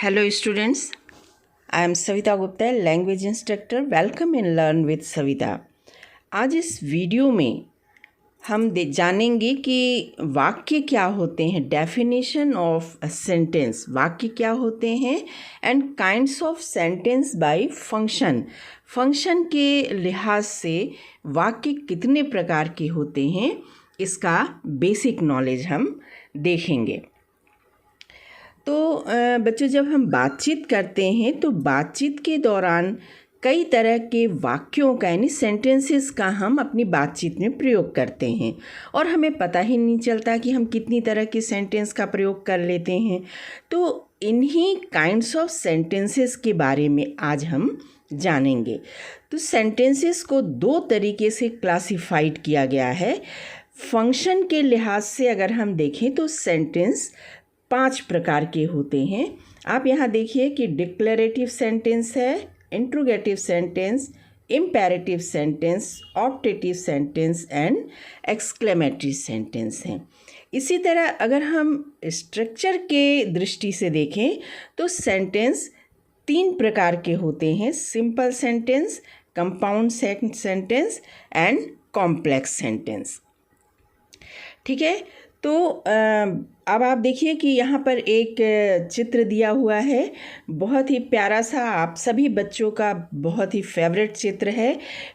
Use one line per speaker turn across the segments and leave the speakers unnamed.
Hello students, I am Savita Gupta, language instructor. Welcome in learn with Savita. आज इस video में हम जानेंगे कि वाक्य क्या होते हैं, डेफिनेशन ऑफ सेंटेंस, वाक्य क्या होते हैं and kinds of sentence by function. Function के लिहाज से वाक्य कितने प्रकार के होते हैं इसका बेसिक नॉलेज हम देखेंगे. तो बच्चों, जब हम बातचीत करते हैं तो बातचीत के दौरान कई तरह के वाक्यों का यानी सेंटेंसेस का हम अपनी बातचीत में प्रयोग करते हैं और हमें पता ही नहीं चलता कि हम कितनी तरह के सेंटेंस का प्रयोग कर लेते हैं. तो इन्हीं काइंड्स ऑफ सेंटेंसेस के बारे में आज हम जानेंगे. तो सेंटेंसेस को दो तरीके से क्लासिफाइड किया गया है. फंक्शन के लिहाज से अगर हम देखें तो सेंटेंस 5 प्रकार के होते हैं. आप यहाँ देखिए कि डिक्लेरेटिव सेंटेंस है, interrogative sentence, imperative sentence, optative sentence and exclamatory sentence हैं. इसी तरह अगर हम स्ट्रक्चर के दृष्टि से देखें तो सेंटेंस 3 प्रकार के होते हैं: simple sentence, compound sentence and complex sentence. ठीक है. तो अब आप देखिए कि यहाँ पर एक चित्र दिया हुआ है, बहुत ही प्यारा सा, आप सभी बच्चों का बहुत ही फेवरेट चित्र है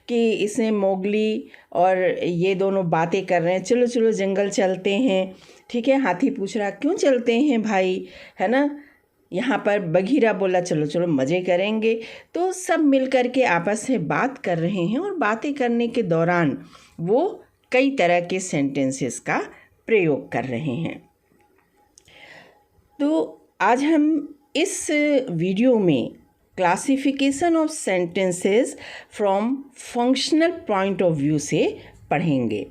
कि इसमें मोगली और ये दोनों बातें कर रहे हैं, चलो चलो जंगल चलते हैं. ठीक है. हाथी पूछ रहा क्यों चलते हैं भाई, है ना. यहाँ पर बघीरा बोला चलो चलो मज़े करेंगे. तो सब मिल कर के आपस में बात कर रहे हैं और बातें करने के दौरान वो कई तरह के सेंटेंसेस का प्रयोग कर रहे हैं. तो आज हम इस वीडियो में classification of sentences from functional point of view से पढ़ेंगे.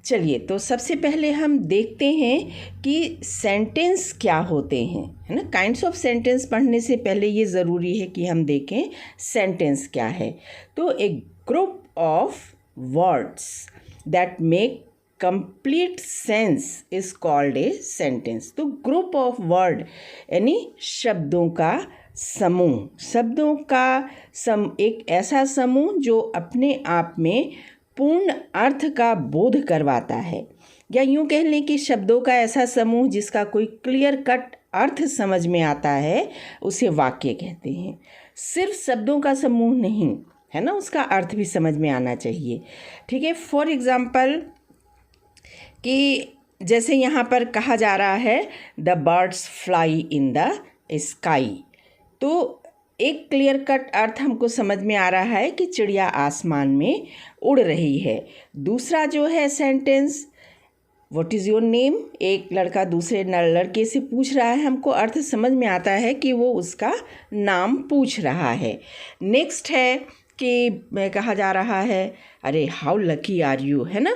चलिए, तो सबसे पहले हम देखते हैं कि सेंटेंस क्या होते हैं, है ना. काइंड्स ऑफ सेंटेंस पढ़ने से पहले ये ज़रूरी है कि हम देखें सेंटेंस क्या है. तो एक group of words that make complete sense is called a sentence. तो ग्रुप ऑफ वर्ड यानी शब्दों का समूह, शब्दों का एक ऐसा समूह जो अपने आप में पूर्ण अर्थ का बोध करवाता है, या यूँ कह लें कि शब्दों का ऐसा समूह जिसका कोई क्लियर कट अर्थ समझ में आता है, उसे वाक्य कहते हैं. सिर्फ शब्दों का समूह नहीं है ना, उसका अर्थ भी समझ में आना चाहिए. ठीक है. फॉर एग्ज़ाम्पल कि जैसे यहाँ पर कहा जा रहा है the birds fly in the sky, तो एक क्लियर कट अर्थ हमको समझ में आ रहा है कि चिड़िया आसमान में उड़ रही है. दूसरा जो है sentence what is your name, एक लड़का दूसरे लड़के से पूछ रहा है, हमको अर्थ समझ में आता है कि वो उसका नाम पूछ रहा है. नेक्स्ट है कि कहा जा रहा है अरे हाउ लकी आर यू, है ना,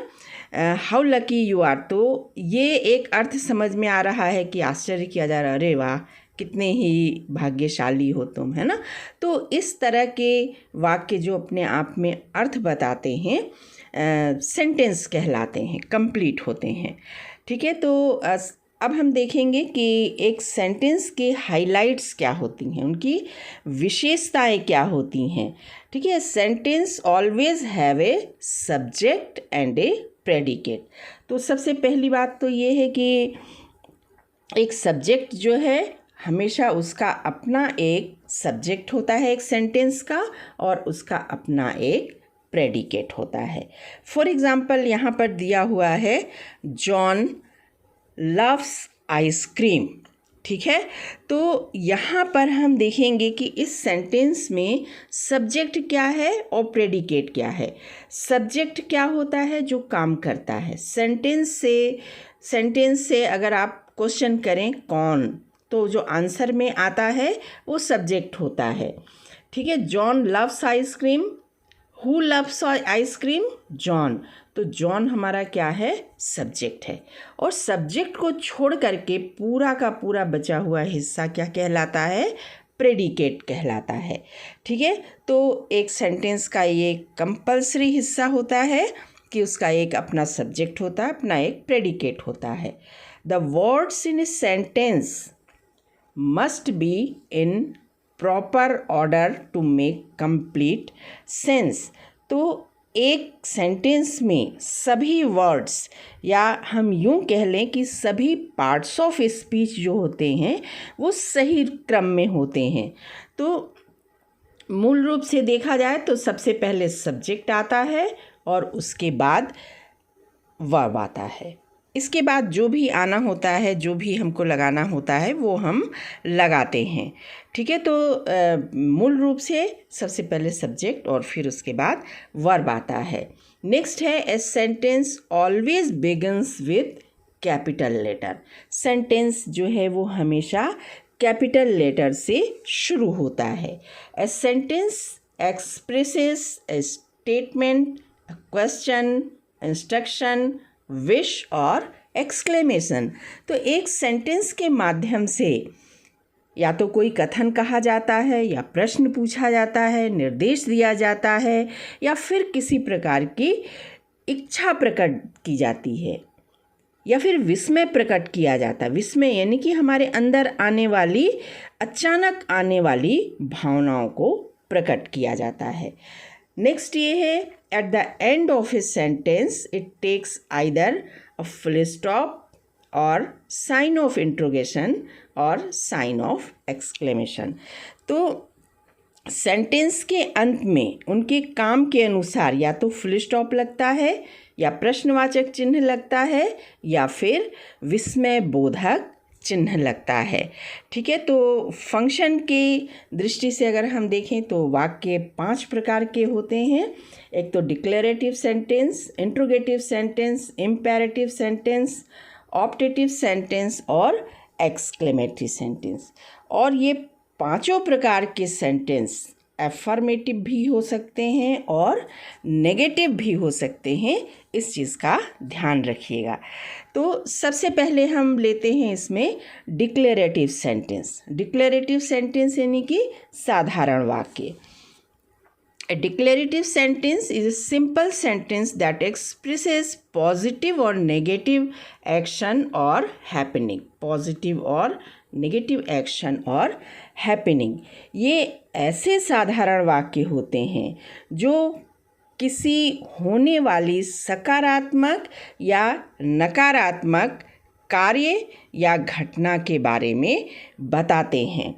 हाउ लकी यू आर. तो ये एक अर्थ समझ में आ रहा है कि आश्चर्य किया जा रहा है, अरे वाह कितने ही भाग्यशाली हो तुम, है ना. तो इस तरह के वाक्य जो अपने आप में अर्थ बताते हैं सेंटेंस कहलाते हैं, कंप्लीट होते हैं. ठीक है. तो अब हम देखेंगे कि एक सेंटेंस के हाइलाइट्स क्या होती हैं, उनकी विशेषताएं क्या होती हैं. ठीक है. Sentence always have a subject and A predicate. तो सबसे पहली बात तो ये है कि एक सब्जेक्ट जो है हमेशा उसका अपना एक सब्जेक्ट होता है एक सेंटेंस का, और उसका अपना एक प्रेडिकेट होता है. फॉर एग्ज़ाम्पल यहाँ पर दिया हुआ है जॉन लव्स आइसक्रीम. ठीक है. तो यहाँ पर हम देखेंगे कि इस सेंटेंस में सब्जेक्ट क्या है और प्रेडिकेट क्या है. सब्जेक्ट क्या होता है, जो काम करता है. सेंटेंस से अगर आप क्वेश्चन करें कौन, तो जो आंसर में आता है वो सब्जेक्ट होता है. ठीक है. John loves ice cream, who loves ice cream, John. तो जॉन हमारा क्या है, सब्जेक्ट है. और सब्जेक्ट को छोड़ करके पूरा का पूरा बचा हुआ हिस्सा क्या कहलाता है, प्रेडिकेट कहलाता है. ठीक है. तो एक सेंटेंस का ये कंपल्सरी हिस्सा होता है कि उसका एक अपना सब्जेक्ट होता है, अपना एक प्रेडिकेट होता है. The words in a sentence must be in proper order to make complete sense। तो एक सेंटेंस में सभी वर्ड्स या हम यूं कह लें कि सभी पार्ट्स ऑफ स्पीच जो होते हैं वो सही क्रम में होते हैं। तो मूल रूप से देखा जाए तो सबसे पहले सब्जेक्ट आता है और उसके बाद वर्ब आता है। इसके बाद जो भी आना होता है, जो भी हमको लगाना होता है वो हम लगाते हैं। ठीक है, तो मूल रूप से सबसे पहले सब्जेक्ट और फिर उसके बाद वर्ब आता है। नेक्स्ट है a sentence always begins with capital letter. Sentence जो है वो हमेशा कैपिटल लेटर से शुरू होता है। A sentence expresses A statement, a question, instruction, wish और एक्सक्लेमेशन। तो एक सेंटेंस के माध्यम से या तो कोई कथन कहा जाता है या प्रश्न पूछा जाता है, निर्देश दिया जाता है या फिर किसी प्रकार की इच्छा प्रकट की जाती है या फिर विस्मय प्रकट किया जाता है। विस्मय यानी कि हमारे अंदर आने वाली, अचानक आने वाली भावनाओं को प्रकट किया जाता है। नेक्स्ट ये है at the end of a sentence it takes either a full stop और साइन ऑफ इंट्रोगेशन और साइन ऑफ एक्सक्लेमेशन। तो सेंटेंस के अंत में उनके काम के अनुसार या तो फुल स्टॉप लगता है या प्रश्नवाचक चिन्ह लगता है या फिर विस्मय बोधक चिन्ह लगता है। ठीक है, तो फंक्शन की दृष्टि से अगर हम देखें तो वाक्य 5 प्रकार के होते हैं। एक तो declarative sentence, interrogative sentence, imperative sentence, optative sentence और एक्सक्लेमेटरी सेंटेंस। और ये पांचों प्रकार के सेंटेंस एफर्मेटिव भी हो सकते हैं और नेगेटिव भी हो सकते हैं, इस चीज़ का ध्यान रखिएगा। तो सबसे पहले हम लेते हैं इसमें डिक्लेरेटिव सेंटेंस। डिक्लेरेटिव सेंटेंस यानी कि साधारण वाक्य। A declarative sentence is a simple sentence that expresses positive or negative action or happening. Positive और नेगेटिव एक्शन और हैपनिंग, ये ऐसे साधारण वाक्य होते हैं जो किसी होने वाली सकारात्मक या नकारात्मक कार्य या घटना के बारे में बताते हैं।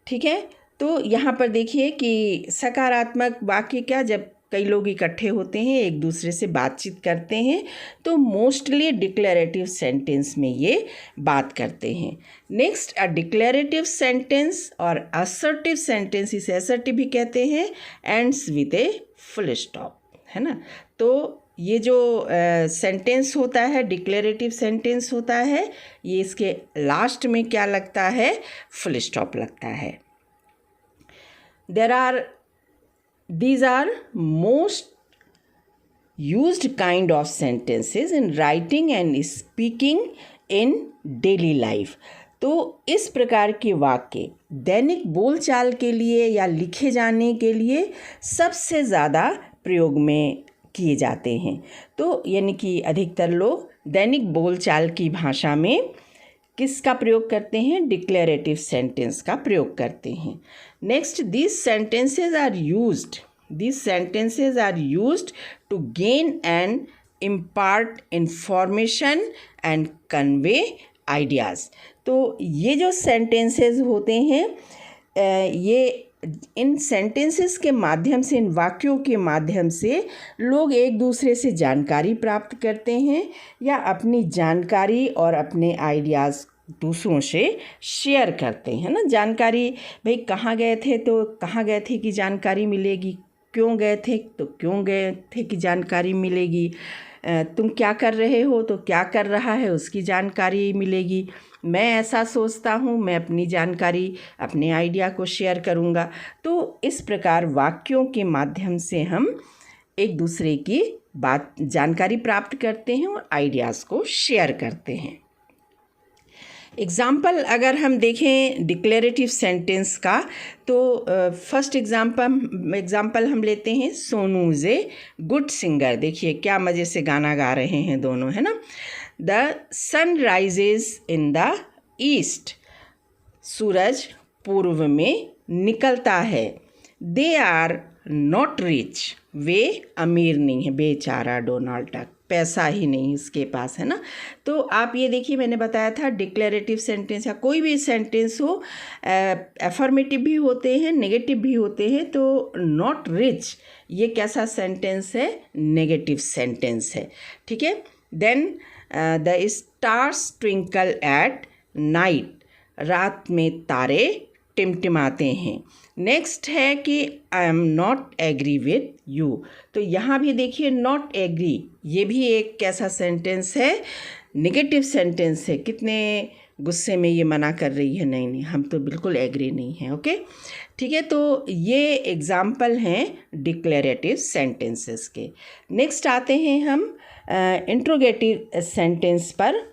ठीक है, तो यहाँ पर देखिए कि सकारात्मक वाक्य क्या, जब कई लोग इकट्ठे होते हैं, एक दूसरे से बातचीत करते हैं, तो मोस्टली डिक्लेरेटिव सेंटेंस में ये बात करते हैं। नेक्स्ट, अ डिक्लेरेटिव सेंटेंस और असर्टिव सेंटेंस, इसे असर्टिव भी कहते हैं, ends with a full stop, है ना। तो ये जो सेंटेंस होता है, डिक्लेरेटिव सेंटेंस होता है, ये इसके लास्ट में क्या लगता है, फुल स्टॉप लगता है। These are most used kind of sentences in writing and speaking in daily life। तो इस प्रकार के वाक्य दैनिक बोलचाल के लिए या लिखे जाने के लिए सबसे ज़्यादा प्रयोग में किए जाते हैं। तो यानी कि अधिकतर लोग दैनिक बोलचाल की भाषा में किसका प्रयोग करते हैं, डिक्लेरेटिव सेंटेंस का प्रयोग करते हैं। Next, these sentences are used to gain and impart information and convey ideas। तो ये जो सेंटेंसेस होते हैं, ये इन सेंटेंसेस के माध्यम से, इन वाक्यों के माध्यम से लोग एक दूसरे से जानकारी प्राप्त करते हैं या अपनी जानकारी और अपने आइडियाज़ दूसरों से शेयर करते हैं ना। जानकारी, भाई कहाँ गए थे तो कहाँ गए थे कि जानकारी मिलेगी, क्यों गए थे तो क्यों गए थे कि जानकारी मिलेगी, तुम क्या कर रहे हो तो क्या कर रहा है उसकी जानकारी मिलेगी, मैं ऐसा सोचता हूँ, मैं अपनी जानकारी, अपने आइडिया को शेयर करूँगा। तो इस प्रकार वाक्यों के माध्यम से हम एक दूसरे की जानकारी प्राप्त करते हैं और आइडियाज़ को शेयर करते हैं। एग्ज़ाम्पल अगर हम देखें डिक्लेरेटिव सेंटेंस का, तो फर्स्ट एग्ज़ाम्पल हम लेते हैं, Sonu is a good singer. देखिए क्या मज़े से गाना गा रहे हैं दोनों, है ना। The sun rises in the east. सूरज पूर्व में निकलता है। दे आर नॉट रिच, वे अमीर नहीं है। बेचारा डोनाल्ड डक, पैसा ही नहीं उसके पास, है ना। तो आप ये देखिए, मैंने बताया था डिक्लेरेटिव सेंटेंस या कोई भी सेंटेंस हो, एफर्मेटिव भी होते हैं, नेगेटिव भी होते हैं। तो नॉट रिच ये कैसा सेंटेंस है? नेगेटिव सेंटेंस है, ठीक है। Then the stars twinkle at night, रात में तारे टिमटिमाते हैं। नेक्स्ट है कि I am not agree with you. तो यहाँ भी देखिए नॉट एग्री, ये भी एक कैसा सेंटेंस है? नेगेटिव सेंटेंस है। कितने गुस्से में ये मना कर रही है, नहीं नहीं हम तो बिल्कुल एग्री नहीं है। ओके, ठीक है। तो ये एग्जाम्पल हैं डिक्लेरेटिव सेंटेंसेस के। नेक्स्ट आते हैं हम इंट्रोगेटिव सेंटेंस पर।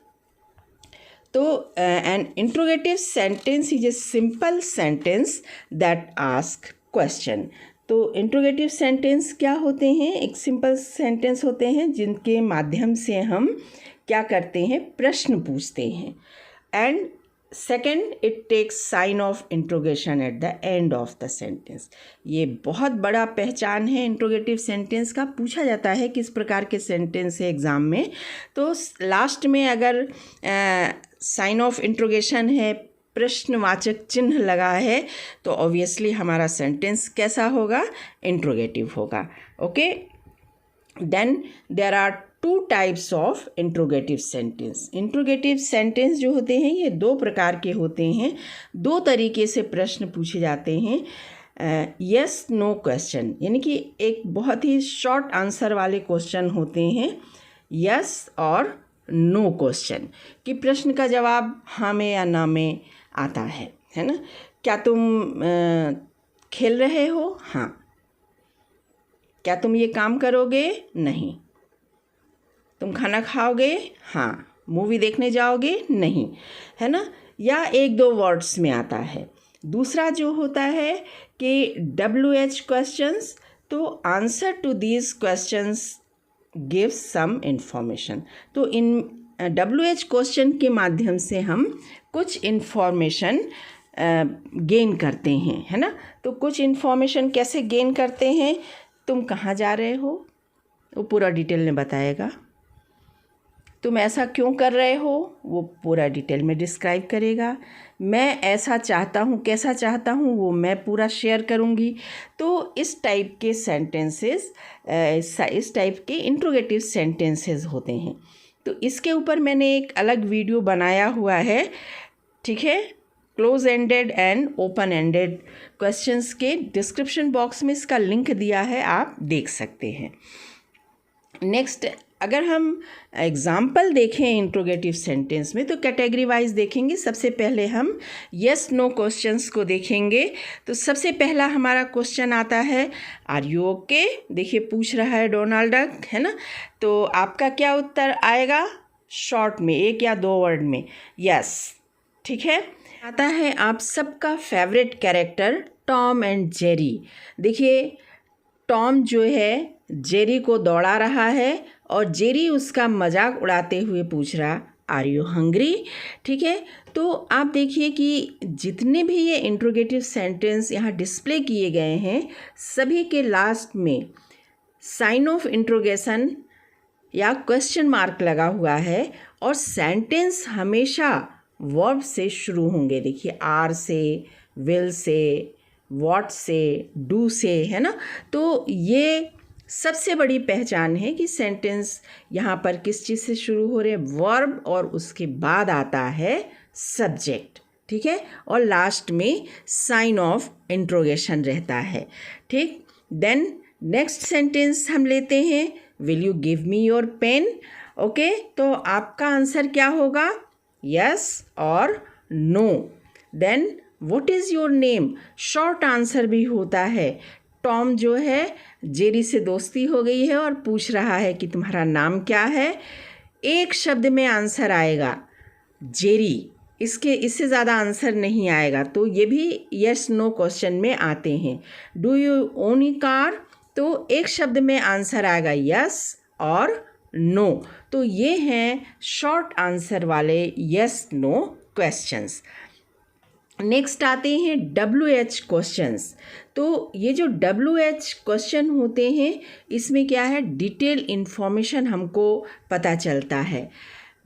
तो an interrogative sentence is a simple sentence that ask question। तो इंट्रोगेटिव सेंटेंस क्या होते हैं? एक सिंपल सेंटेंस होते हैं जिनके माध्यम से हम क्या करते हैं? प्रश्न पूछते हैं। And second, it takes sign of interrogation at the end of the sentence. ये बहुत बड़ा पहचान है इंट्रोगेटिव सेंटेंस का। पूछा जाता है किस प्रकार के सेंटेंस है एग्ज़ाम में, तो लास्ट में अगर साइन ऑफ इंट्रोगेशन है, प्रश्नवाचक चिन्ह लगा है, तो ऑब्वियसली हमारा सेंटेंस कैसा होगा? इंट्रोगेटिव होगा। Okay, then there are two types of interrogative sentence. Interrogative sentence जो होते हैं ये दो प्रकार के होते हैं। दो तरीके से प्रश्न पूछे जाते हैं। यस नो क्वेश्चन, यानी कि एक बहुत ही शॉर्ट आंसर वाले क्वेश्चन होते हैं, यस और नो क्वेश्चन, कि प्रश्न का जवाब हाँ में या ना में आता है ना। क्या तुम खेल रहे हो? हाँ। क्या तुम ये काम करोगे? नहीं। तुम खाना खाओगे? हाँ। मूवी देखने जाओगे? नहीं, है ना। या एक दो वर्ड्स में आता है। दूसरा जो होता है कि WH क्वेश्चंस, तो answer to these questions give some information. तो इन WH क्वेश्चन के माध्यम से हम कुछ इन्फॉर्मेशन गेन करते हैं, है ना। तो कुछ इन्फॉर्मेशन कैसे गेन करते हैं? तुम कहाँ जा रहे हो? वो पूरा डिटेल में बताएगा। तुम ऐसा क्यों कर रहे हो? वो पूरा डिटेल में डिस्क्राइब करेगा। मैं ऐसा चाहता हूँ, कैसा चाहता हूँ, वो मैं पूरा शेयर करूँगी। तो इस टाइप के सेंटेंसेस, इस टाइप के इंट्रोगेटिव सेंटेंसेस होते हैं। तो इसके ऊपर मैंने एक अलग वीडियो बनाया हुआ है, ठीक है। Close ended and open ended questions के डिस्क्रिप्शन बॉक्स में इसका लिंक दिया है, आप देख सकते हैं। नेक्स्ट, अगर हम एग्ज़ाम्पल देखें इंट्रोगेटिव सेंटेंस में, तो कैटेगरी वाइज देखेंगे। सबसे पहले हम यस नो क्वेश्चंस को देखेंगे। तो सबसे पहला हमारा क्वेश्चन आता है, आर यू ओके? देखिए पूछ रहा है डोनाल्ड डक, है ना। तो आपका क्या उत्तर आएगा? शॉर्ट में, एक या दो वर्ड में, यस, ठीक है। आता है आप सबका favourite character Tom and Jerry. देखिए टॉम जो है जेरी को दौड़ा रहा है और जेरी उसका मजाक उड़ाते हुए पूछ रहा, आर यू हंग्री? ठीक है। तो आप देखिए कि जितने भी ये इंट्रोगेटिव सेंटेंस यहाँ डिस्प्ले किए गए हैं, सभी के लास्ट में साइन ऑफ इंट्रोगेशन या क्वेश्चन मार्क लगा हुआ है और सेंटेंस हमेशा वर्ब से शुरू होंगे। देखिए आर से, विल से, व्हाट से, डू से, है ना। तो ये सबसे बड़ी पहचान है कि सेंटेंस यहाँ पर किस चीज़ से शुरू हो रहे हैं? वर्ब, और उसके बाद आता है सब्जेक्ट, ठीक है। और लास्ट में साइन ऑफ इंट्रोगेशन रहता है, ठीक। देन नेक्स्ट सेंटेंस हम लेते हैं, will you give me your pen? Okay, तो आपका आंसर क्या होगा? यस और no. Then what is your name? Short answer भी होता है। टॉम जो है जेरी से दोस्ती हो गई है और पूछ रहा है कि तुम्हारा नाम क्या है। एक शब्द में आंसर आएगा जेरी, इससे ज़्यादा आंसर नहीं आएगा। तो ये भी यस नो क्वेश्चन में आते हैं। Do you own A car? तो एक शब्द में आंसर आएगा यस और नो। तो ये हैं शॉर्ट आंसर वाले यस नो क्वेश्चंस। नेक्स्ट आते हैं WH क्वेश्चंस। तो ये जो WH क्वेश्चन होते हैं इसमें क्या है, डिटेल इन्फॉर्मेशन हमको पता चलता है।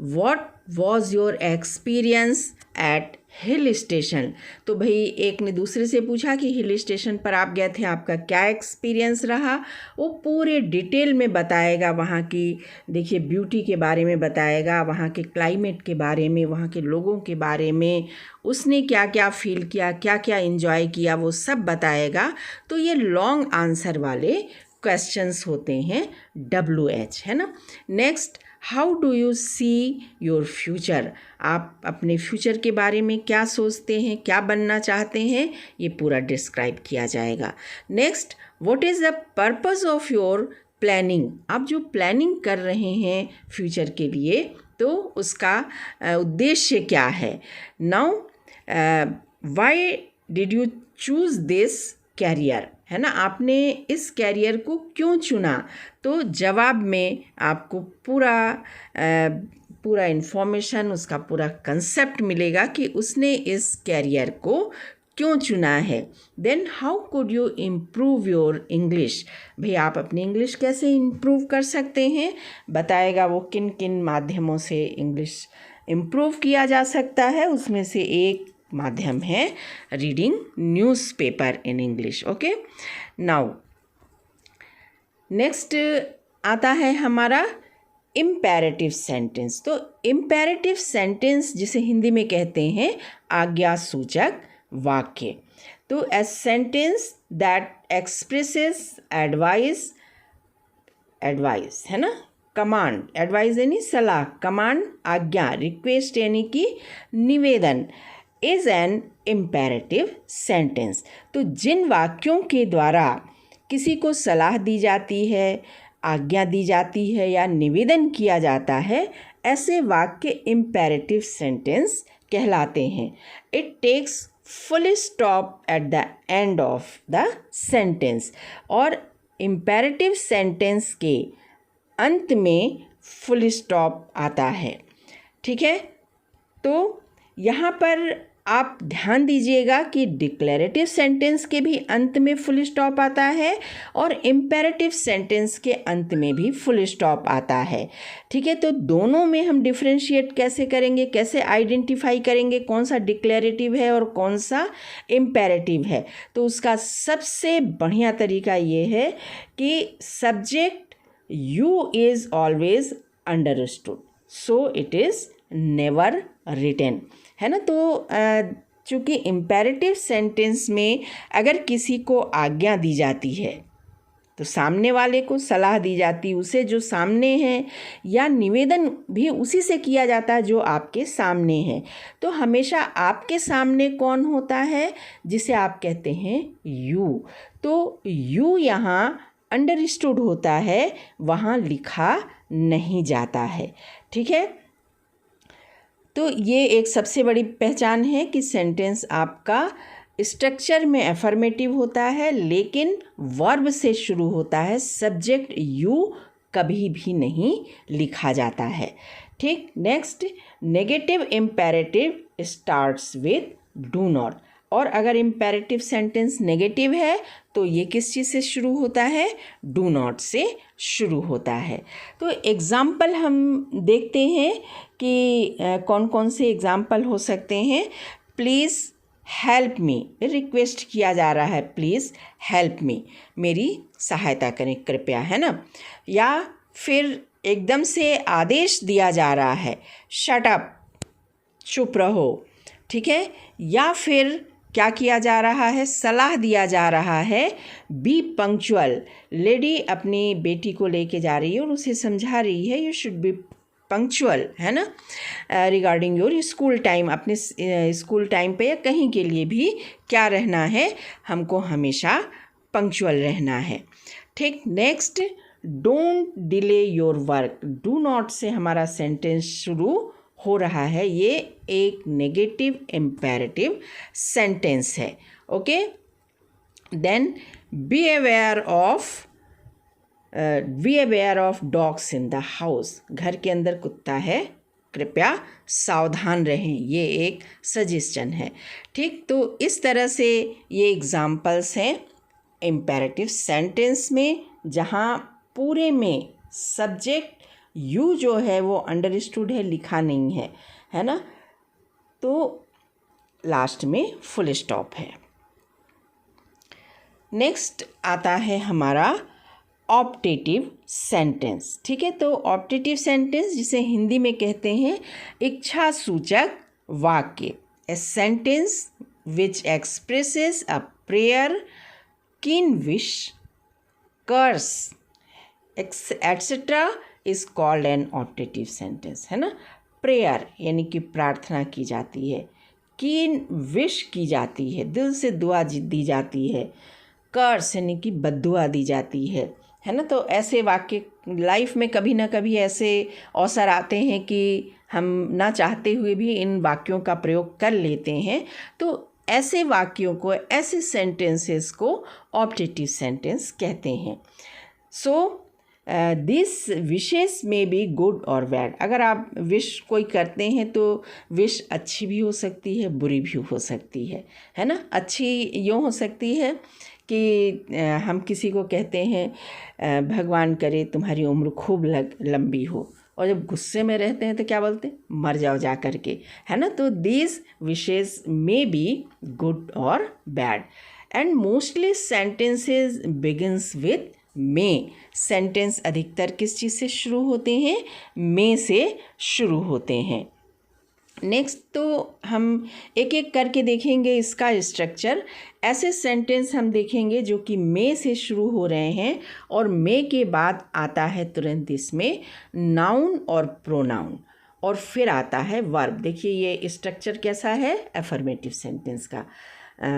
What was your experience eight hill station. तो भाई एक ने दूसरे से पूछा कि हिल स्टेशन पर आप गए थे, आपका क्या एक्सपीरियंस रहा। वो पूरे डिटेल में बताएगा, वहाँ की देखिए ब्यूटी के बारे में बताएगा, वहाँ के क्लाइमेट के बारे में, वहाँ के लोगों के बारे में, उसने क्या क्या फील किया, क्या क्या एंजॉय किया, वो सब बताएगा। तो ये लॉन्ग आंसर वाले क्वेश्चंस होते हैं WH, है ना। Next, how do you see your future. आप अपने फ्यूचर के बारे में क्या सोचते हैं, क्या बनना चाहते हैं, ये पूरा डिस्क्राइब किया जाएगा। Next, what is the purpose of your planning. आप जो प्लानिंग कर रहे हैं फ्यूचर के लिए, तो उसका उद्देश्य क्या है। Now, why did you choose this career, है ना, आपने इस कैरियर को क्यों चुना। तो जवाब में आपको पूरा इन्फॉर्मेशन, उसका पूरा कंसेप्ट मिलेगा कि उसने इस कैरियर को क्यों चुना है। Then, how could you improve your English. भाई आप अपनी इंग्लिश कैसे इम्प्रूव कर सकते हैं, बताएगा वो किन किन माध्यमों से इंग्लिश इम्प्रूव किया जा सकता है। उसमें से एक माध्यम है reading newspaper in English. Okay, now next आता है हमारा इम्पेरेटिव सेंटेंस। तो इम्पेरेटिव सेंटेंस जिसे हिंदी में कहते हैं आज्ञा सूचक वाक्य। तो a sentence that expresses advice, है ना, कमांड, एडवाइस यानी सलाह, कमांड आज्ञा, रिक्वेस्ट यानी कि निवेदन, इज़ एन इम्पेरेटिव सेंटेंस। तो जिन वाक्यों के द्वारा किसी को सलाह दी जाती है, आज्ञा दी जाती है या निवेदन किया जाता है, ऐसे वाक्य इम्पेरेटिव सेंटेंस कहलाते हैं। It takes full stop at the end of the sentence. और इम्पेरेटिव सेंटेंस के अंत में फुल स्टॉप आता है। ठीक है, तो यहाँ पर आप ध्यान दीजिएगा कि डिक्लेरेटिव सेंटेंस के भी अंत में फुल स्टॉप आता है और इम्पेरेटिव सेंटेंस के अंत में भी फुल स्टॉप आता है। ठीक है, तो दोनों में हम डिफ्रेंशिएट कैसे करेंगे, कैसे आइडेंटिफाई करेंगे कौन सा डिक्लेरेटिव है और कौन सा इम्पेरेटिव है। तो उसका सबसे बढ़िया तरीका ये है कि subject you is always understood, so it is never written, है ना। तो चूँकि इम्पेरेटिव सेंटेंस में अगर किसी को आज्ञा दी जाती है तो सामने वाले को सलाह दी जाती, उसे जो सामने है, या निवेदन भी उसी से किया जाता है जो आपके सामने है। तो हमेशा आपके सामने कौन होता है, जिसे आप कहते हैं यू। तो यू यहाँ अंडरस्टूड होता है, वहाँ लिखा नहीं जाता है। ठीक है, तो ये एक सबसे बड़ी पहचान है कि सेंटेंस आपका स्ट्रक्चर में अफर्मेटिव होता है लेकिन वर्ब से शुरू होता है, सब्जेक्ट यू कभी भी नहीं लिखा जाता है। ठीक, next, negative imperative starts with do not. और अगर इम्पेरेटिव सेंटेंस नेगेटिव है तो ये किस चीज़ से शुरू होता है, डू नॉट से शुरू होता है। तो एग्ज़ाम्पल हम देखते हैं कि कौन कौन से एग्ज़ाम्पल हो सकते हैं। प्लीज़ हेल्प मी, रिक्वेस्ट किया जा रहा है, प्लीज़ हेल्प मी, मेरी सहायता करें कृपया, है ना। या फिर एकदम से आदेश दिया जा रहा है, शट अप, चुप रहो। ठीक है, या फिर क्या किया जा रहा है, सलाह दिया जा रहा है, बी पंक्चुअल, लेडी अपनी बेटी को लेके जा रही है और उसे समझा रही है यू शुड बी पंक्चुअल, है ना, रिगार्डिंग योर स्कूल टाइम, अपने स्कूल टाइम पे या कहीं के लिए भी क्या रहना है, हमको हमेशा पंक्चुअल रहना है। ठीक, next, don't delay your work, do not से हमारा सेंटेंस शुरू हो रहा है, ये एक नेगेटिव इम्पेरेटिव सेंटेंस है। Okay, then be aware of dogs in the house, घर के अंदर कुत्ता है, कृपया सावधान रहें, ये एक सजेशन है। ठीक, तो इस तरह से ये एग्जाम्पल्स हैं इम्पेरेटिव सेंटेंस में, जहाँ पूरे में सब्जेक्ट यू जो है वो अंडरस्टूड है, लिखा नहीं है, है ना, तो लास्ट में फुल स्टॉप है। नेक्स्ट आता है हमारा ऑप्टेटिव सेंटेंस। ठीक है, तो ऑप्टेटिव सेंटेंस जिसे हिंदी में कहते हैं इच्छा सूचक वाक्य। A sentence which expresses a prayer, keen wish, curse etcetera is called an optative sentence, है ना। प्रेयर यानी कि प्रार्थना की जाती है, कीन विश की जाती है, दिल से दुआ दी जाती है, कर्स यानी कि बद्दुआ दी जाती है ना। तो ऐसे वाक्य लाइफ में कभी ना कभी ऐसे अवसर आते हैं कि हम ना चाहते हुए भी इन वाक्यों का प्रयोग कर लेते हैं, तो ऐसे वाक्यों को, ऐसे सेंटेंसेस को ऑप्टेटिव सेंटेंस कहते हैं। सो दिस विशेस में बी गुड और बैड। अगर आप विश कोई करते हैं तो विश अच्छी भी हो सकती है, बुरी भी हो सकती है ना। अच्छी यूँ हो सकती है कि हम किसी को कहते हैं भगवान करे तुम्हारी उम्र खूब लंबी हो, और जब गुस्से में रहते हैं तो क्या बोलते हैं, मर जाओ जा करके, है ना। तो this wishes may be good और bad. And mostly sentences begins with may. Sentence अधिकतर किस चीज़ से शुरू होते हैं, मे से शुरू होते हैं। नेक्स्ट, तो हम एक एक करके देखेंगे इसका स्ट्रक्चर। ऐसे सेंटेंस हम देखेंगे जो कि मे से शुरू हो रहे हैं और मे के बाद आता है तुरंत इसमें नाउन और प्रोनाउन, और फिर आता है वर्ब। देखिए ये स्ट्रक्चर कैसा है अफर्मेटिव सेंटेंस का।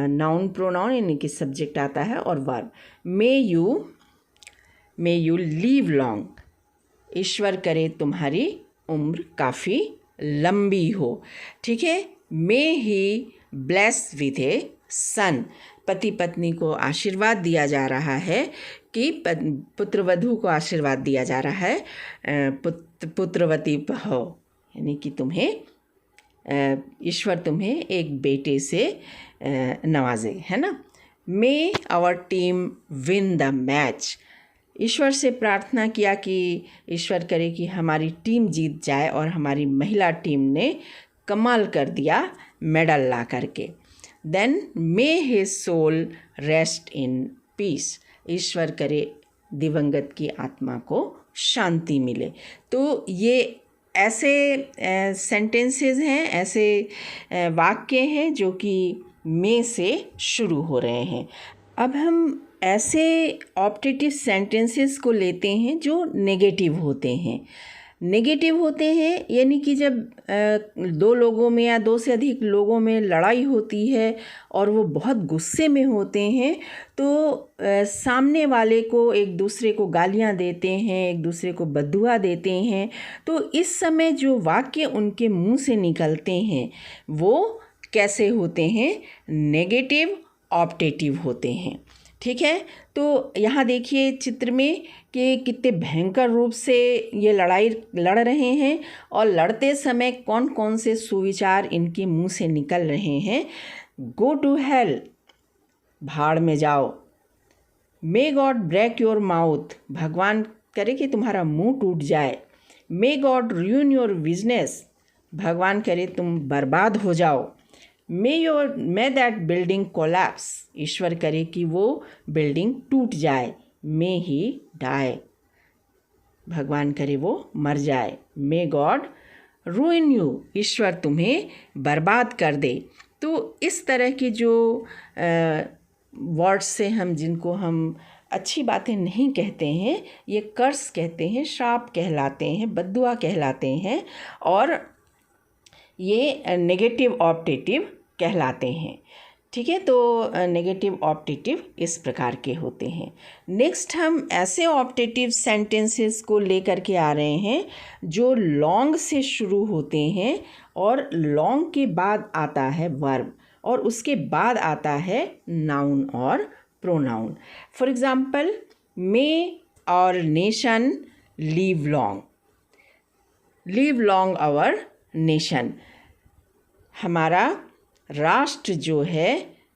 नाउन प्रोनाउन यानी कि सब्जेक्ट आता है और verb. May you live long, ईश्वर करे तुम्हारी उम्र काफ़ी लंबी हो। ठीक है, मे ही ब्लेस विथ ए सन, पति पत्नी को आशीर्वाद दिया जा रहा है कि पुत्रवधू को आशीर्वाद दिया जा रहा है पुत्रवती भव, यानी कि तुम्हें ईश्वर तुम्हें एक बेटे से नवाजे, है ना। May our team win the match, ईश्वर से प्रार्थना किया कि ईश्वर करे कि हमारी टीम जीत जाए, और हमारी महिला टीम ने कमाल कर दिया मेडल ला करके। Then may his soul rest in peace, ईश्वर करे दिवंगत की आत्मा को शांति मिले। तो ये ऐसे सेंटेंसेस हैं, ऐसे वाक्य हैं जो कि मे से शुरू हो रहे हैं। अब हम ऐसे ऑप्टेटिव सेंटेंसेस को लेते हैं जो नेगेटिव होते हैं। नेगेटिव होते हैं यानी कि जब दो लोगों में या दो से अधिक लोगों में लड़ाई होती है और वो बहुत गुस्से में होते हैं, तो सामने वाले को एक दूसरे को गालियां देते हैं, एक दूसरे को बद्दुआ देते हैं। तो इस समय जो वाक्य उनके मुंह से निकलते हैं वो कैसे होते हैं, नेगेटिव ऑप्टेटिव होते हैं। ठीक है, तो यहाँ देखिए चित्र में कि कितने भयंकर रूप से ये लड़ाई लड़ रहे हैं, और लड़ते समय कौन कौन से सुविचार इनके मुंह से निकल रहे हैं। गो टू हेल, भाड़ में जाओ। May God break your mouth, भगवान करे कि तुम्हारा मुंह टूट जाए। May God ruin your business, भगवान करे तुम बर्बाद हो जाओ। मे दैट बिल्डिंग कोलैप्स, ईश्वर करे कि वो बिल्डिंग टूट जाए। मे ही डाई, भगवान करे वो मर जाए। मे गॉड ruin यू, ईश्वर तुम्हें बर्बाद कर दे। तो इस तरह की जो वर्ड्स से जिनको हम अच्छी बातें नहीं कहते हैं, ये कर्स कहते हैं, श्राप कहलाते हैं, बद्दुआ कहलाते हैं, और ये नेगेटिव ऑप्टेटिव कहलाते हैं। ठीक है, तो नेगेटिव ऑप्टेटिव इस प्रकार के होते हैं। नेक्स्ट हम ऐसे ऑप्टेटिव सेंटेंसेस को लेकर के आ रहे हैं जो लॉन्ग से शुरू होते हैं, और लॉन्ग के बाद आता है वर्ब, और उसके बाद आता है नाउन और pronoun. For example, may our nation live long, live long our nation, हमारा राष्ट्र जो है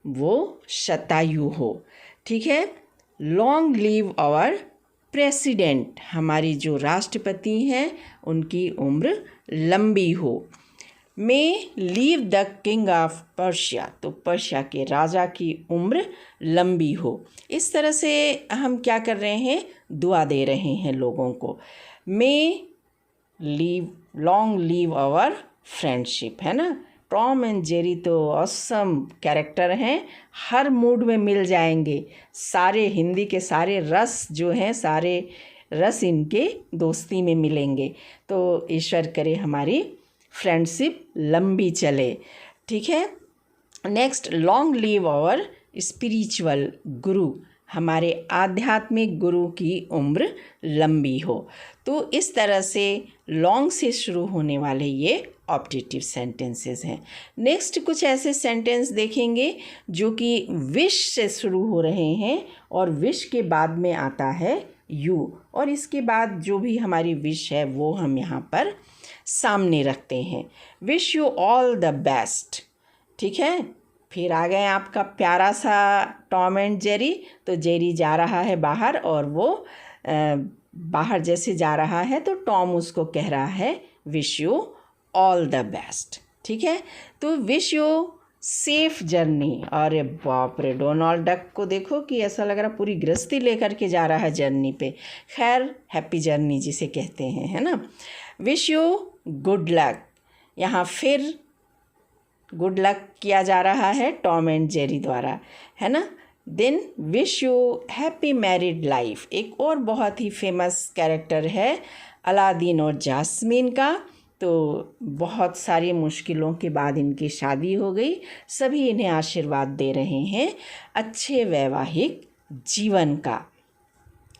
वो शतायु हो। ठीक है। लॉन्ग लिव आवर प्रेसिडेंट, हमारी जो राष्ट्रपति हैं उनकी उम्र लंबी हो। May leave the king of Persia, तो पर्शिया के राजा की उम्र लंबी हो। इस तरह से हम क्या कर रहे हैं, दुआ दे रहे हैं लोगों को। May live long live our friendship, है ना। टॉम एंड जेरी तो ऑसम कैरेक्टर हैं, हर मूड में मिल जाएंगे। सारे हिंदी के सारे रस जो हैं, सारे रस इनके दोस्ती में मिलेंगे। तो ईश्वर करे हमारी फ्रेंडशिप लंबी चले। ठीक है। Next, long live our spiritual guru, हमारे आध्यात्मिक गुरु की उम्र लंबी हो। तो इस तरह से लॉन्ग से शुरू होने वाले ये ऑप्टेटिव सेंटेंसेस हैं। नेक्स्ट कुछ ऐसे सेंटेंस देखेंगे जो कि विश से शुरू हो रहे हैं और विश के बाद में आता है यू, और इसके बाद जो भी हमारी विश है वो हम यहाँ पर सामने रखते हैं। Wish you all the best. ठीक है। फिर आ गए आपका प्यारा सा टॉम एंड जेरी। तो जेरी जा रहा है बाहर और वो बाहर जैसे जा रहा है तो टॉम उसको कह रहा है wish you all the best. ठीक है। तो विश यू सेफ जर्नी। अरे बाप रे, डोनाल्ड डक को देखो कि ऐसा लग रहा पूरी गृहस्थी लेकर के जा रहा है जर्नी पे। खैर, हैप्पी जर्नी जिसे कहते हैं, है ना। विश यू गुड लक, यहाँ फिर गुड लक किया जा रहा है टॉम एंड जेरी द्वारा, है ना। Then wish you happy married life, एक और बहुत ही फेमस कैरेक्टर है अलादीन और जास्मीन का। तो बहुत सारी मुश्किलों के बाद इनकी शादी हो गई। सभी इन्हें आशीर्वाद दे रहे हैं अच्छे वैवाहिक जीवन का।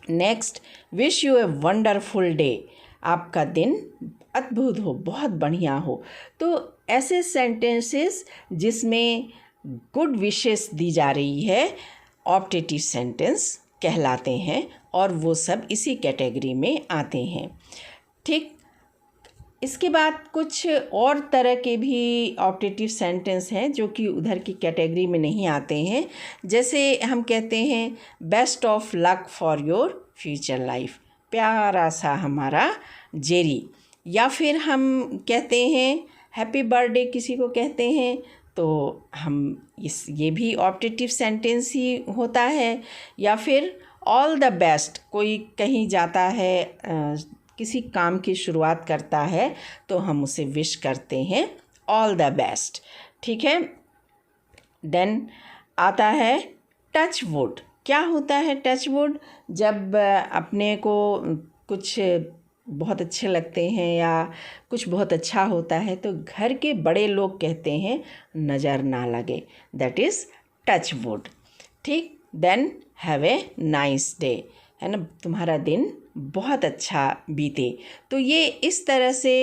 Next, wish U a wonderful day, आपका दिन अद्भुत हो, बहुत बढ़िया हो। तो ऐसे सेंटेंसेस जिसमें गुड विशेस दी जा रही है ऑप्टेटिव सेंटेंस कहलाते हैं, और वो सब इसी कैटेगरी में आते हैं। ठीक। इसके बाद कुछ और तरह के भी ऑप्टेटिव सेंटेंस हैं जो कि उधर की कैटेगरी में नहीं आते हैं। जैसे हम कहते हैं best of luck for your future life, प्यारा सा हमारा जेरी। या फिर हम कहते हैं हैप्पी बर्थडे किसी को कहते हैं, तो हम ये भी ऑप्टेटिव सेंटेंस ही होता है। या फिर ऑल द बेस्ट, कोई कहीं जाता है, किसी काम की शुरुआत करता है तो हम उसे विश करते हैं ऑल द बेस्ट। ठीक है। देन आता है टच वुड। क्या होता है टच वुड? जब अपने को कुछ बहुत अच्छे लगते हैं या कुछ बहुत अच्छा होता है तो घर के बड़े लोग कहते हैं नज़र ना लगे, दैट इज़ टच वुड। ठीक। Then have a nice day, है ना, तुम्हारा दिन बहुत अच्छा बीते। तो ये इस तरह से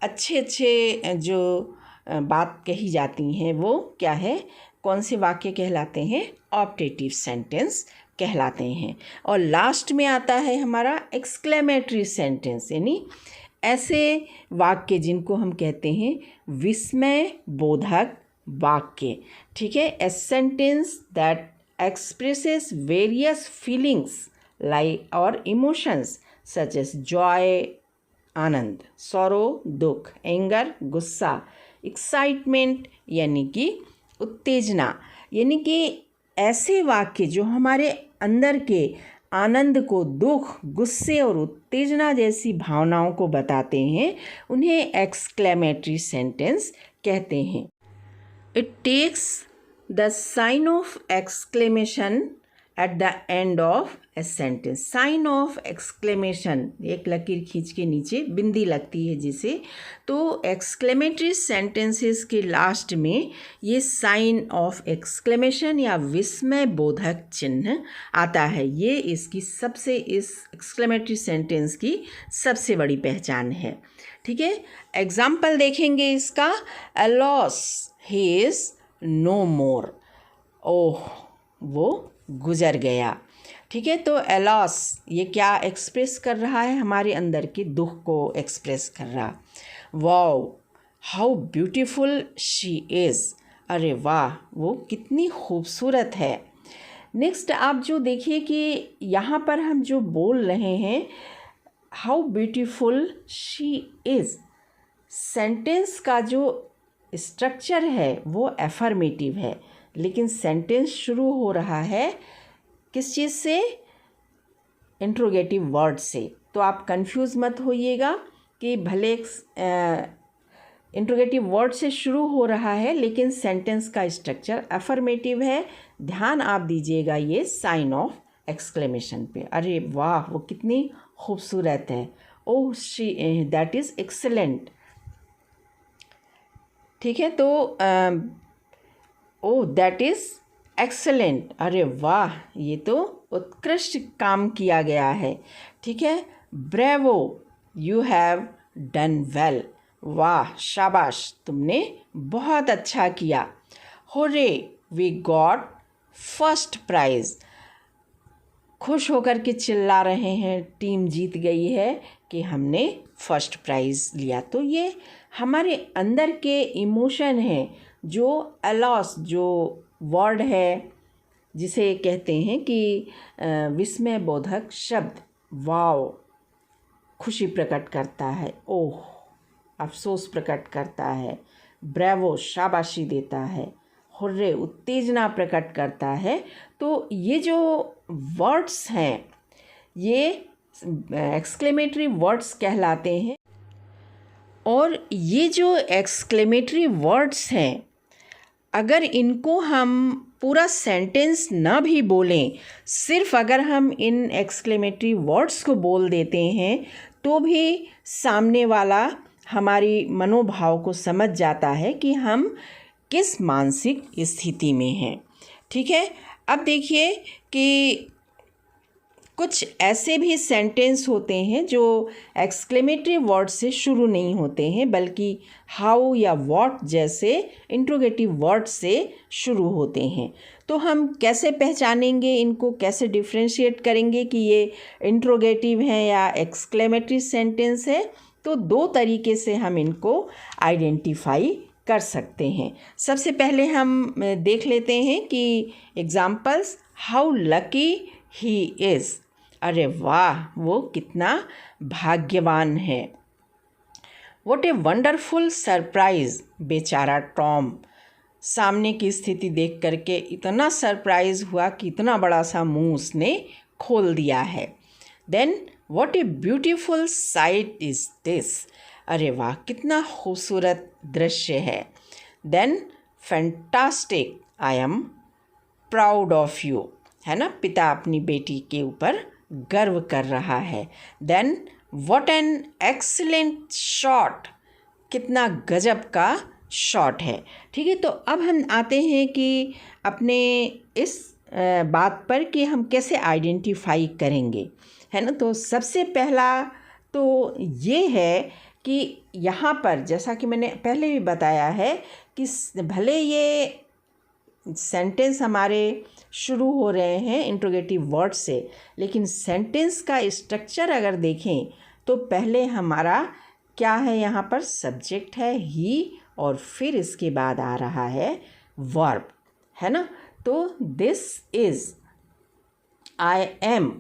अच्छे अच्छे जो बात कही जाती हैं वो क्या है, कौन से वाक्य कहलाते हैं, ऑप्टेटिव सेंटेंस कहलाते हैं। और लास्ट में आता है हमारा एक्सक्लेमेटरी सेंटेंस, यानी ऐसे वाक्य जिनको हम कहते हैं विस्मय बोधक वाक्य। ठीक है। A sentence that expresses various feelings like or emotions such as joy Anand, sorrow दुख, anger गुस्सा, excitement यानी कि उत्तेजना, यानी कि ऐसे वाक्य जो हमारे अंदर के आनंद को, दुख, गुस्से और उत्तेजना जैसी भावनाओं को बताते हैं, उन्हें एक्सक्लेमेटरी सेंटेंस कहते हैं। It takes the sign of exclamation at the end of a sentence। Sign of exclamation, एक लकीर खींच के नीचे बिंदी लगती है जिसे, तो एक्सक्लेमेटरी सेंटेंसेस के लास्ट में ये साइन ऑफ एक्सक्लेमेशन या विस्मय बोधक चिन्ह आता है। ये इसकी सबसे, इस एक्सक्लेमेटरी सेंटेंस की सबसे बड़ी पहचान है। ठीक है। एग्जाम्पल देखेंगे इसका। A loss, he is no more, oh वो गुजर गया। ठीक है, तो एलॉस ये क्या एक्सप्रेस कर रहा है, हमारे अंदर के दुख को एक्सप्रेस कर रहा। Wow how beautiful she is, अरे वाह वो कितनी खूबसूरत है। नेक्स्ट आप जो देखिए कि यहाँ पर हम जो बोल रहे हैं how beautiful she is, sentence का जो स्ट्रक्चर है वो एफर्मेटिव है, लेकिन सेंटेंस शुरू हो रहा है किस चीज़ से, इंट्रोगेटिव वर्ड से। तो आप कंफ्यूज मत होइएगा कि भले इंट्रोगेटिव वर्ड से शुरू हो रहा है लेकिन सेंटेंस का स्ट्रक्चर एफर्मेटिव है। ध्यान आप दीजिएगा ये साइन ऑफ एक्सक्लेमेशन पे, अरे वाह वो कितनी खूबसूरत है, ओह शी दैट इज़ एक्सेलेंट। ठीक है, तो ओह दैट इज़ एक्सेलेंट, अरे वाह ये तो उत्कृष्ट काम किया गया है। ठीक है, bravo you have done well, वाह शाबाश तुमने बहुत अच्छा किया। होरे वी गॉट फर्स्ट प्राइज़, खुश होकर के चिल्ला रहे हैं, टीम जीत गई है कि हमने फर्स्ट प्राइज़ लिया। तो ये हमारे अंदर के इमोशन हैं, जो अलॉस जो वर्ड है जिसे कहते हैं कि विस्मय बोधक शब्द, वाव खुशी प्रकट करता है, ओह अफसोस प्रकट करता है, ब्रेवो शाबाशी देता है, हुर्रे उत्तेजना प्रकट करता है। तो ये जो वर्ड्स हैं ये एक्सक्लेमेटरी वर्ड्स कहलाते हैं। और ये जो एक्सक्लेमेटरी वर्ड्स हैं अगर इनको हम पूरा सेंटेंस ना भी बोलें, सिर्फ अगर हम इन एक्सक्लेमेटरी वर्ड्स को बोल देते हैं तो भी सामने वाला हमारी मनोभाव को समझ जाता है कि हम किस मानसिक स्थिति में हैं। ठीक है, अब देखिए कि कुछ ऐसे भी सेंटेंस होते हैं जो एक्सक्लेमेटरी वर्ड से शुरू नहीं होते हैं बल्कि हाउ या व्हाट जैसे इंट्रोगेटिव वर्ड से शुरू होते हैं। तो हम कैसे पहचानेंगे इनको, कैसे डिफ्रेंशिएट करेंगे कि ये इंट्रोगेटिव हैं या एक्सक्लेमेटरी सेंटेंस है? तो दो तरीके से हम इनको आइडेंटिफाई कर सकते हैं। सबसे पहले हम देख लेते हैं कि examples, how lucky he is, अरे वाह वो कितना भाग्यवान है। व्हाट ए वंडरफुल सरप्राइज़, बेचारा टॉम सामने की स्थिति देख करके इतना सरप्राइज हुआ कि इतना बड़ा सा मुंह उसने खोल दिया है। Then what a beautiful sight is this, अरे वाह कितना खूबसूरत दृश्य है। Then fantastic, I am proud of you, है ना, पिता अपनी बेटी के ऊपर गर्व कर रहा है। Then what an excellent shot, कितना गजब का शॉट है। ठीक है, तो अब हम आते हैं कि अपने इस बात पर कि हम कैसे आइडेंटिफाई करेंगे, है ना। तो सबसे पहला तो ये है कि यहाँ पर जैसा कि मैंने पहले भी बताया है कि भले ये सेंटेंस हमारे शुरू हो रहे हैं इंट्रोगेटिव वर्ड से, लेकिन सेंटेंस का स्ट्रक्चर अगर देखें तो पहले हमारा क्या है, यहाँ पर सब्जेक्ट है ही और फिर इसके बाद आ रहा है वर्ब, है ना। तो दिस इज़, आई एम,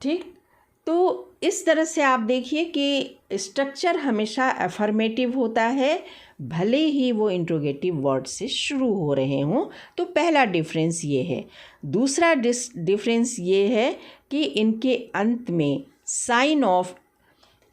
ठीक। तो इस तरह से आप देखिए कि स्ट्रक्चर हमेशा अफर्मेटिव होता है भले ही वो इंट्रोगेटिव वर्ड से शुरू हो रहे हों। तो पहला डिफरेंस ये है। दूसरा डिफरेंस ये है कि इनके अंत में साइन ऑफ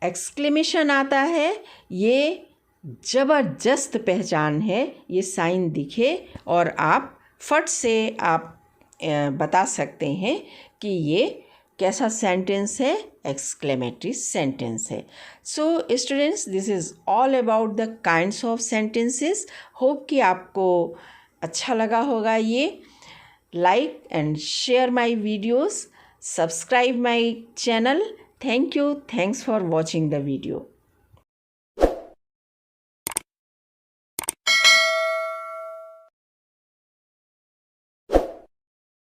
एक्सक्लेमेशन आता है। ये ज़बरदस्त पहचान है, ये साइन दिखे और आप फट से आप बता सकते हैं कि ये कैसा सेंटेंस है, एक्सक्लेमेटरी सेंटेंस है। So students, this is all about the kinds of sentences. Hope कि आपको अच्छा लगा होगा ये। Like and share my videos, subscribe my channel. Thank you, thanks for watching the video.